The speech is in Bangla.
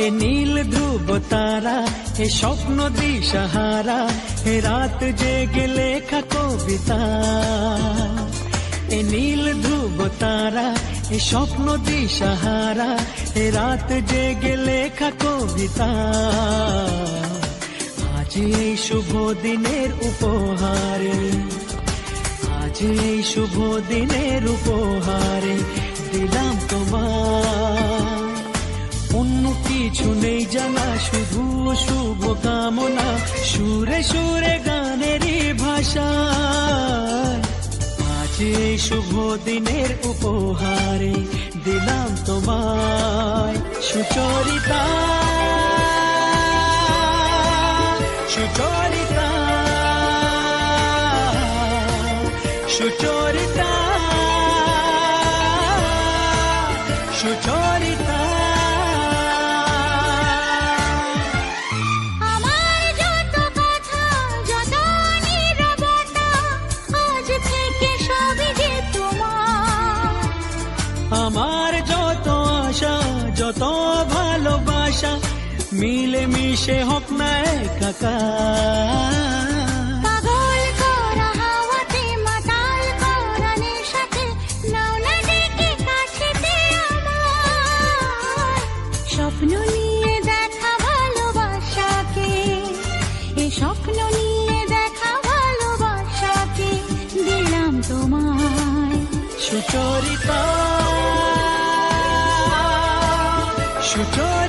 এ নীল ধ্রুব তারা, এ স্বপ্ন দিশাহারা, এ রাত জেগে লেখা কবিতা। এ নীল ধ্রুব তারা, এ স্বপ্ন দিশাহারা, এ রাত জেগে লেখা কবিতা। আজ এই শুভ দিনের উপহারে, আজ এই শুভ দিনের উপহারে দিলাম তোমার। অন্য কিছু নেই জানা, শুধু শুভ কামনা, সুরে সুরে গানেরই ভাষা। আজ এই শুভ দিনের উপহারে দিলাম তোমায় সুচরিতা, সুচরিতা, সুচরিতা, সুচরিতা। আমার যত কথা, যত নীরবতা, আজ থেকে সবই যে তোমার। আমার যত আশা, যত ভালোবাসা, মিলে মিশে হোক না একাকার। পাগল করা হাওয়াতে, মাতাল করা নেশাতে, নাও না ডেকে কাছেতে আমার। স্বপ্ন নিয়ে দেখা ভালোবাসাকে, এ স্বপ্ন নিয়ে দেখা ভালোবাসাকে দিলাম তোমায় সুচরিতা, সুচরিতা।